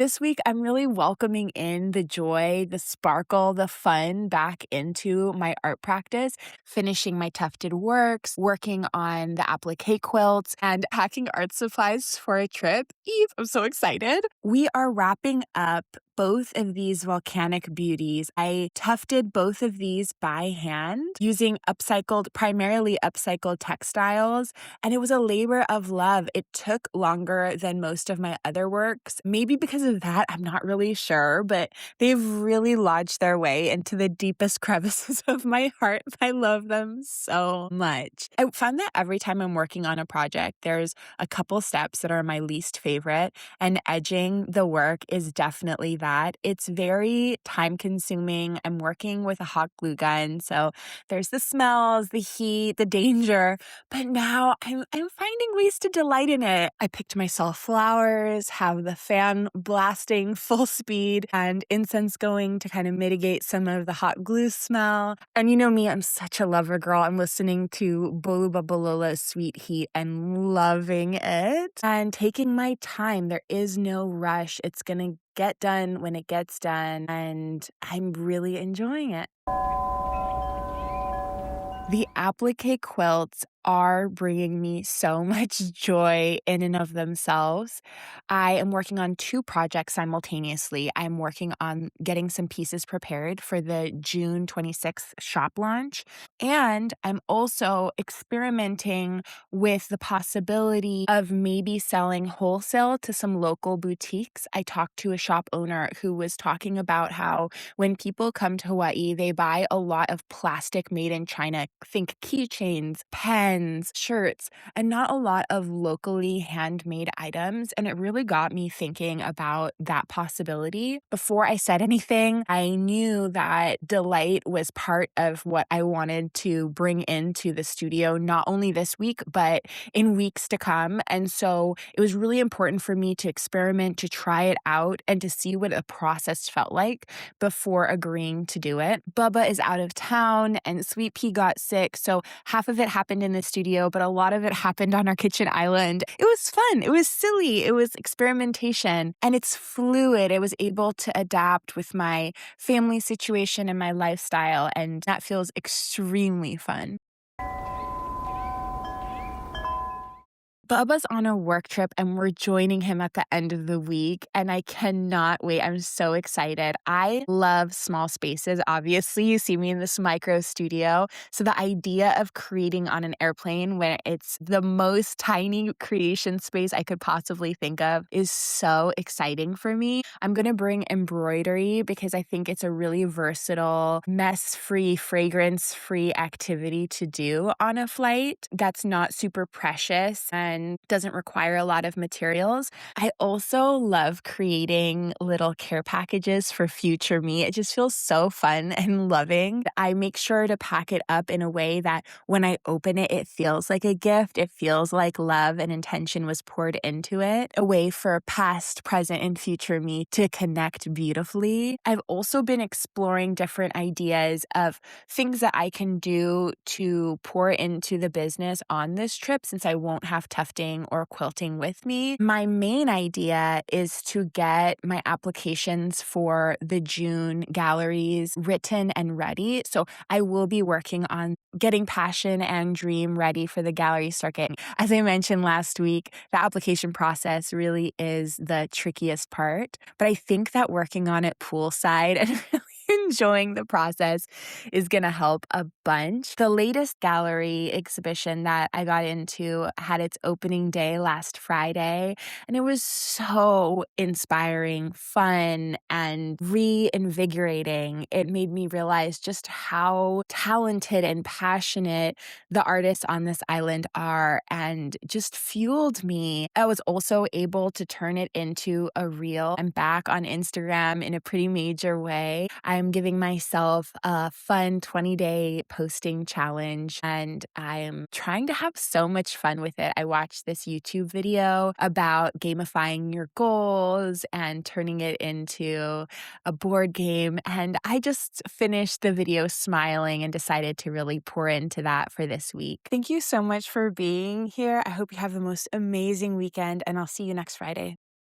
This week, I'm really welcoming in the joy, the sparkle, the fun back into my art practice, finishing my tufted works, working on the appliqué quilts, and packing art supplies for a trip. Eve, I'm so excited. We are wrapping up both of these volcanic beauties. I tufted both of these by hand using primarily upcycled textiles, and it was a labor of love. It took longer than most of my other works. Maybe because of that, I'm not really sure, but they've really lodged their way into the deepest crevices of my heart. I love them so much. I find that every time I'm working on a project, there's a couple steps that are my least favorite, and edging the work is definitely that. It's very time consuming. I'm working with a hot glue gun, so there's the smells, the heat, the danger, but now I'm finding ways to delight in it. I picked myself flowers, have the fan blasting full speed, and incense going to kind of mitigate some of the hot glue smell. And you know me, I'm such a lover girl. I'm listening to Bolu Babolola's Sweet Heat and loving it and taking my time. There is no rush. It's gonna get done when it gets done, and I'm really enjoying it. The applique quilts are bringing me so much joy in and of themselves. I am working on two projects simultaneously. I'm working on getting some pieces prepared for the June 26th shop launch, and I'm also experimenting with the possibility of maybe selling wholesale to some local boutiques. I talked to a shop owner who was talking about how when people come to Hawaii, they buy a lot of plastic made in China. Think keychains, pens, shirts, and not a lot of locally handmade items. And it really got me thinking about that possibility. Before I said anything, I knew that delight was part of what I wanted to bring into the studio, not only this week, but in weeks to come. And so it was really important for me to experiment, to try it out, and to see what the process felt like before agreeing to do it. Bubba is out of town and Sweet Pea got sick, so half of it happened in the studio, but a lot of it happened on our kitchen island. It was fun. It was silly. It was experimentation, and it's fluid. I was able to adapt with my family situation and my lifestyle, and that feels extremely fun. Bubba's on a work trip and we're joining him at the end of the week, and I cannot wait. I'm so excited. I love small spaces. Obviously, you see me in this micro studio. So the idea of creating on an airplane when it's the most tiny creation space I could possibly think of is so exciting for me. I'm going to bring embroidery because I think it's a really versatile, mess-free, fragrance-free activity to do on a flight that's not super precious and doesn't require a lot of materials. I also love creating little care packages for future me. It just feels so fun and loving. I make sure to pack it up in a way that when I open it, it feels like a gift. It feels like love and intention was poured into it, a way for past, present, and future me to connect beautifully. I've also been exploring different ideas of things that I can do to pour into the business on this trip since I won't have tufting or quilting with me. My main idea is to get my applications for the June galleries written and ready. So I will be working on getting Passion and Dream ready for the gallery circuit. As I mentioned last week, the application process really is the trickiest part, but I think that working on it poolside and really enjoying the process is going to help a bunch. The latest gallery exhibition that I got into had its opening day last Friday, and it was so inspiring, fun, and reinvigorating. It made me realize just how talented and passionate the artists on this island are and just fueled me. I was also able to turn it into a reel. I'm back on Instagram in a pretty major way. I'm giving myself a fun 20-day posting challenge, and I am trying to have so much fun with it. I watched this YouTube video about gamifying your goals and turning it into a board game, and I just finished the video smiling and decided to really pour into that for this week. Thank you so much for being here. I hope you have the most amazing weekend, and I'll see you next Friday.